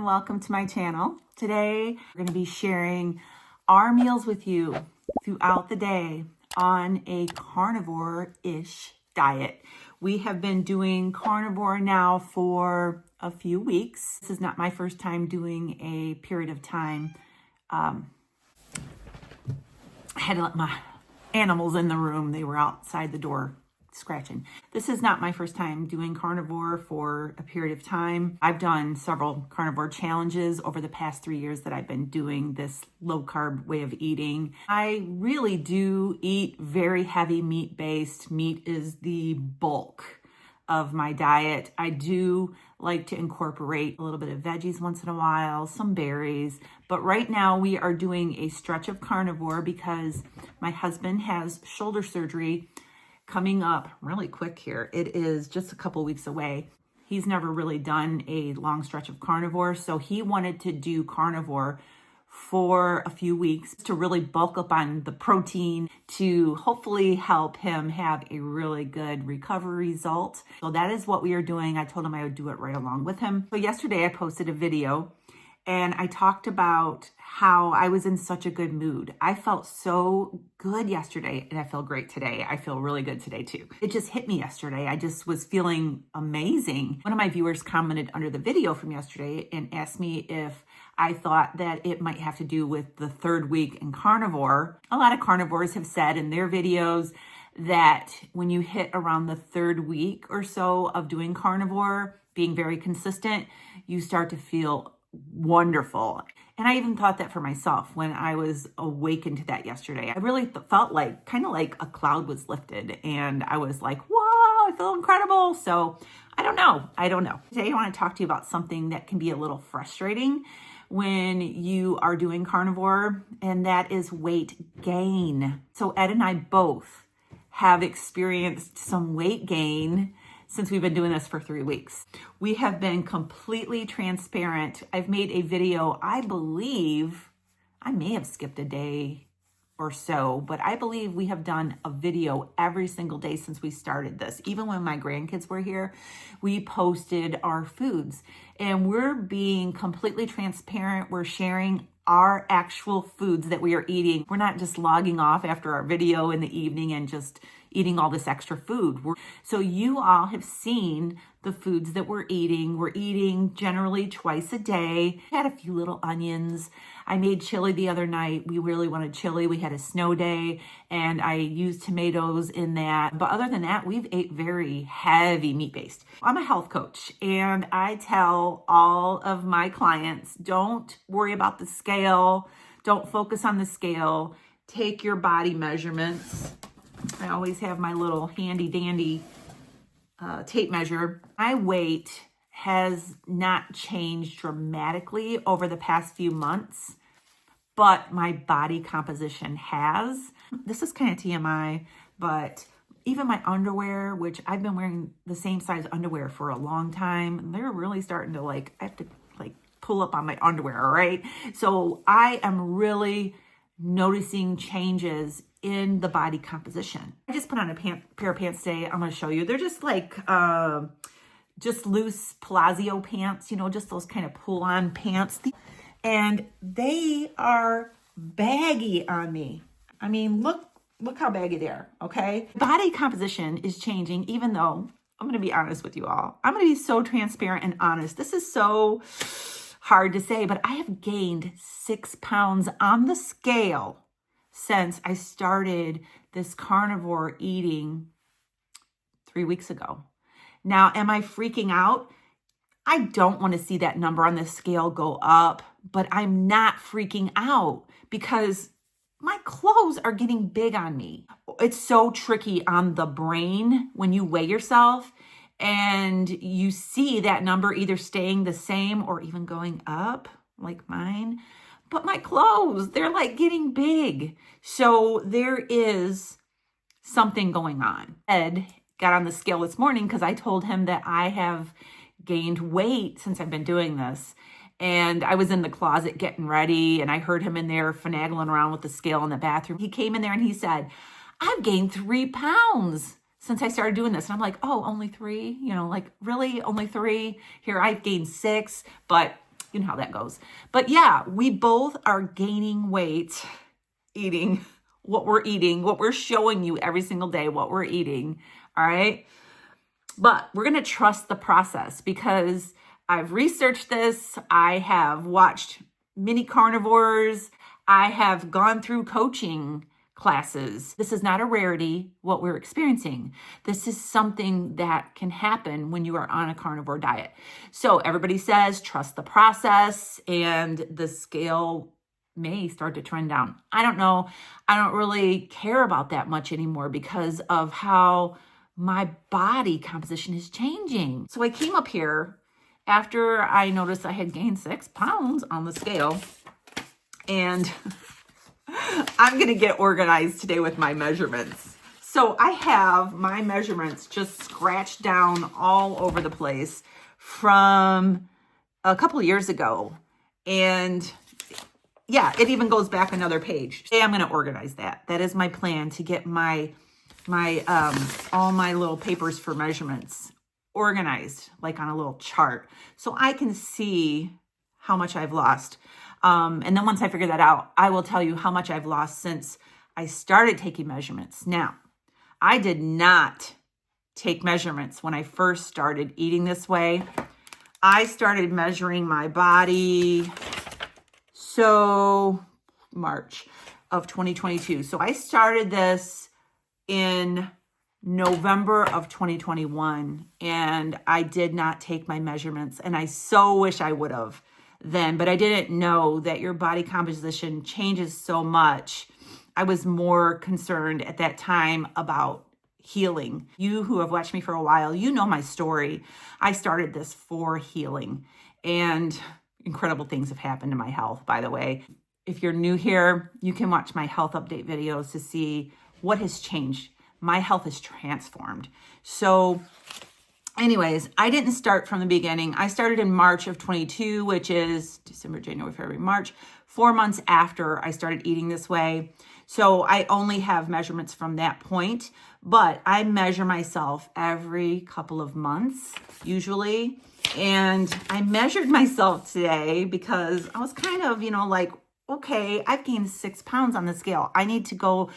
welcome to my channel. Today, we're going to be sharing our meals with you throughout the day on a carnivore-ish diet. We have been doing carnivore now for a few weeks. This is not my first time doing a period of time. I had to let my animals in the room. They were outside the door scratching. This is not my first time doing carnivore for a period of time. I've done several carnivore challenges over the past 3 years that I've been doing this low carb way of eating. I really do eat very heavy meat-based. Meat is the bulk of my diet. I do like to incorporate a little bit of veggies once in a while, some berries, but right now we are doing a stretch of carnivore because my husband has shoulder surgery coming up really quick here. It is just a couple weeks away. He's never really done a long stretch of carnivore, so he wanted to do carnivore for a few weeks to really bulk up on the protein to hopefully help him have a really good recovery result. So that is what we are doing. I told him I would do it right along with him. So yesterday I posted a video and I talked about how I was in such a good mood. I felt so good yesterday and I feel great today. I feel really good today too. It just hit me yesterday. I just was feeling amazing. One of my viewers commented under the video from yesterday and asked me if I thought that it might have to do with the third week in carnivore. A lot of carnivores have said in their videos that when you hit around the third week or so of doing carnivore, being very consistent, you start to feel wonderful. And I even thought that for myself when I was awakened to that yesterday. I really felt like kind of like a cloud was lifted and I was like, whoa, I feel incredible. So I don't know. Today I want to talk to you about something that can be a little frustrating when you are doing carnivore, and that is weight gain. So Ed and I both have experienced some weight gain since we've been doing this for 3 weeks. We have been completely transparent. I've made a video, I believe, I may have skipped a day or so, but I believe we have done a video every single day since we started this. Even when my grandkids were here, we posted our foods and we're being completely transparent. We're sharing our actual foods that we are eating. We're not just logging off after our video in the evening and just eating all this extra food. So you all have seen the foods that we're eating. We're eating generally twice a day. Had a few little onions. I made chili the other night. We really wanted chili. We had a snow day and I used tomatoes in that. But other than that, we've ate very heavy meat-based. I'm a health coach and I tell all of my clients, don't worry about the scale. Don't focus on the scale. Take your body measurements. I always have my little handy dandy tape measure. My weight has not changed dramatically over the past few months, but my body composition has. This is kind of TMI, but even my underwear, which I've been wearing the same size underwear for a long time, they're really starting to I have to pull up on my underwear, all right? So I am really noticing changes in the body composition. I just put on a pair of pants today. I'm going to show you. They're just just loose Palazzo pants, just those kind of pull-on pants. And they are baggy on me. I mean, look how baggy they are, okay? Body composition is changing, even though, I'm going to be honest with you all. I'm going to be so transparent and honest. This is so hard to say, but I have gained 6 pounds on the scale since I started this carnivore eating 3 weeks ago. Now, am I freaking out? I don't want to see that number on the scale go up, but I'm not freaking out because my clothes are getting big on me. It's so tricky on the brain when you weigh yourself and you see that number either staying the same or even going up like mine. But my clothes, they're getting big. So there is something going on. Ed got on the scale this morning because I told him that I have gained weight since I've been doing this. And I was in the closet getting ready and I heard him in there finagling around with the scale in the bathroom. He came in there and he said, I've gained 3 pounds since I started doing this. And I'm like, oh, only 3? Really? Only 3? Here, I've gained 6, but you know how that goes. But yeah, we both are gaining weight eating what we're showing you every single day, what we're eating. All right. But we're going to trust the process because I've researched this. I have watched many carnivores. I have gone through coaching classes. This is not a rarity, what we're experiencing. This is something that can happen when you are on a carnivore diet. So everybody says, trust the process, and the scale may start to trend down. I don't know. I don't really care about that much anymore because of how my body composition is changing. So I came up here after I noticed I had gained 6 pounds on the scale, and I'm going to get organized today with my measurements. So I have my measurements just scratched down all over the place from a couple of years ago. And yeah, it even goes back another page. Today I'm going to organize that. That is my plan, to get my all my little papers for measurements organized like on a little chart so I can see how much I've lost. And then once I figure that out, I will tell you how much I've lost since I started taking measurements. Now, I did not take measurements when I first started eating this way. I started measuring my body March of 2022. So I started this in November of 2021, and I did not take my measurements, and I so wish I would have then, but I didn't know that your body composition changes so much. I was more concerned at that time about healing. You who have watched me for a while, you know my story. I started this for healing, and incredible things have happened to my health, by the way. If you're new here, you can watch my health update videos to see what has changed. My health is transformed. So anyways, I didn't start from the beginning. I started in March of 22, which is December, January, February, March, 4 months after I started eating this way. So I only have measurements from that point, but I measure myself every couple of months, usually. And I measured myself today because I was kind of, like, okay, I've gained 6 pounds on the scale. I need to go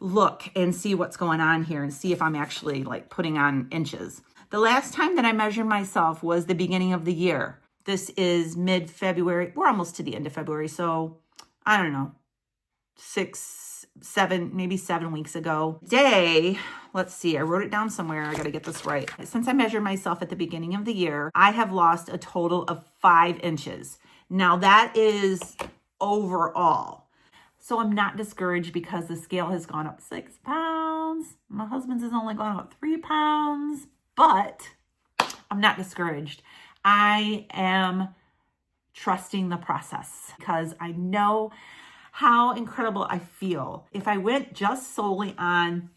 look and see what's going on here and see if I'm actually like putting on inches. The last time that I measured myself was the beginning of the year. This is mid-February. We're almost to the end of February. So I don't know, 7 weeks ago. Today, let's see, I wrote it down somewhere. I got to get this right. Since I measured myself at the beginning of the year, I have lost a total of 5 inches. Now that is overall. So I'm not discouraged because the scale has gone up 6 pounds. My husband's has only gone up 3 pounds, but I'm not discouraged. I am trusting the process because I know how incredible I feel. If I went just solely on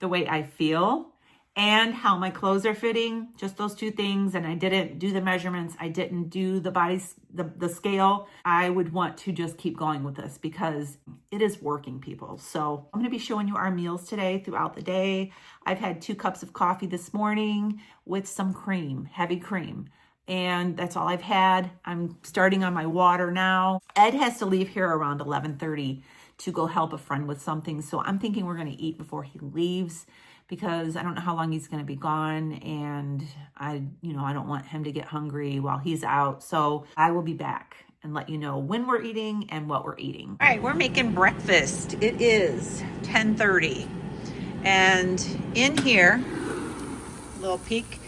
the way I feel and how my clothes are fitting, just those 2 things, and I didn't do the measurements, I didn't do the scale, I would want to just keep going with this because it is working, people. So I'm going to be showing you our meals today throughout the day. I've had 2 cups of coffee this morning with some cream, heavy cream. And that's all I've had. I'm starting on my water now. Ed has to leave here around 11:30 to go help a friend with something. So I'm thinking we're going to eat before he leaves because I don't know how long he's going to be gone. And I don't want him to get hungry while he's out. So I will be back and let you know when we're eating and what we're eating. All right, we're making breakfast. It is 10:30. And in here, little peek,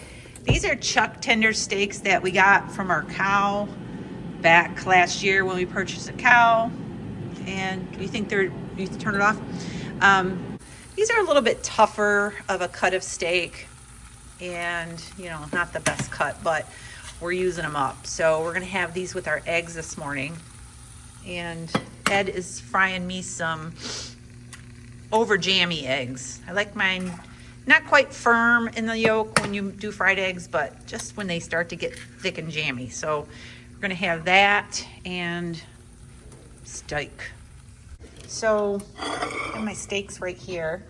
these are chuck tender steaks that we got from our cow back last year when we purchased a cow. And you think you turn it off? These are a little bit tougher of a cut of steak and, not the best cut, but we're using them up. So we're going to have these with our eggs this morning. And Ed is frying me some over jammy eggs. I like mine not quite firm in the yolk when you do fried eggs, but just when they start to get thick and jammy. So we're going to have that and steak. So I have my steaks right here.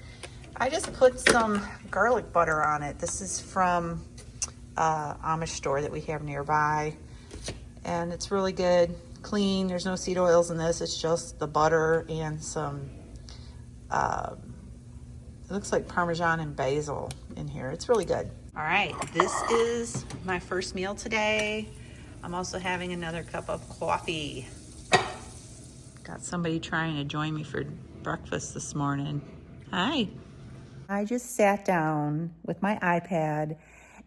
I just put some garlic butter on it. This is from Amish store that we have nearby. and it's really good, clean. There's no seed oils in this. It's just the butter and some, it looks like Parmesan and basil in here. It's really good. All right, this is my first meal today. I'm also having another cup of coffee. Got somebody trying to join me for breakfast this morning. Hi. I just sat down with my iPad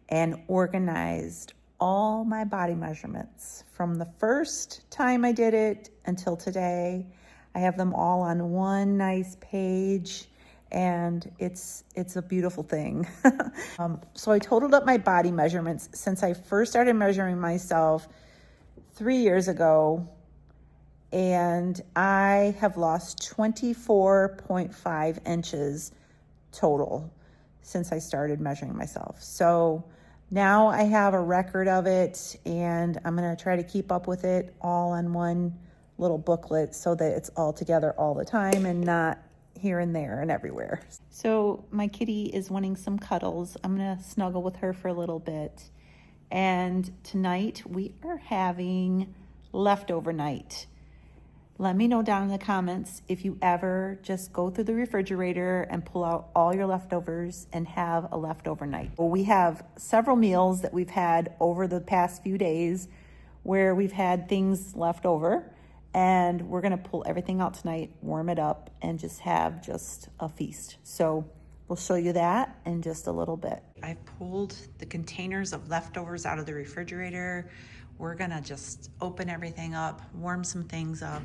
and organized all my body measurements from the first time I did it until today. I have them all on one nice page, and it's a beautiful thing. So I totaled up my body measurements since I first started measuring myself 3 years ago, and I have lost 24.5 inches total since I started measuring myself. So now I have a record of it, and I'm going to try to keep up with it all on one little booklet so that it's all together all the time and not here and there and everywhere. So my kitty is wanting some cuddles. I'm going to snuggle with her for a little bit. And tonight we are having leftover night. Let me know down in the comments if you ever just go through the refrigerator and pull out all your leftovers and have a leftover night. Well, we have several meals that we've had over the past few days where we've had things left over, and we're gonna pull everything out tonight, warm it up, and just have just a feast. So we'll show you that in just a little bit. I've pulled the containers of leftovers out of the refrigerator. We're gonna just open everything up, warm some things up,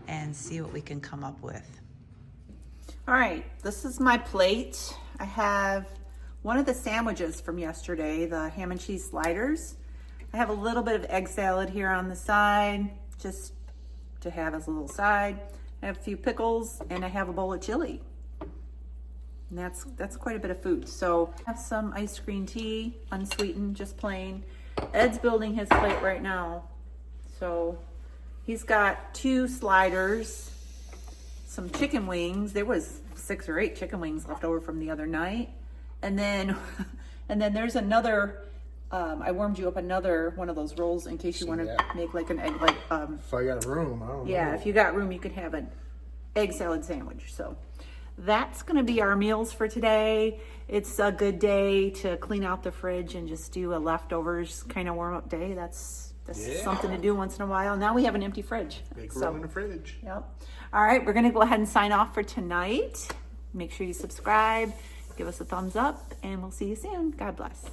and see what we can come up with. All right, this is my plate. I have one of the sandwiches from yesterday, the ham and cheese sliders. I have a little bit of egg salad here on the side, just to have as a little side. I have a few pickles, and I have a bowl of chili. And that's quite a bit of food. So I have some iced green tea, unsweetened, just plain. Ed's building his plate right now. So he's got 2 sliders, some chicken wings. There was 6 or 8 chicken wings left over from the other night. And then there's another, I warmed you up another one of those rolls in case you want to make like an egg, like, if I got room, I don't know. Yeah, if you got room, you could have an egg salad sandwich. So that's going to be our meals for today. It's a good day to clean out the fridge and just do a leftovers kind of warm up day. That's something to do once in a while. Now we have an empty fridge. Make room in the fridge. Yep. All right, we're going to go ahead and sign off for tonight. Make sure you subscribe, give us a thumbs up, and we'll see you soon. God bless.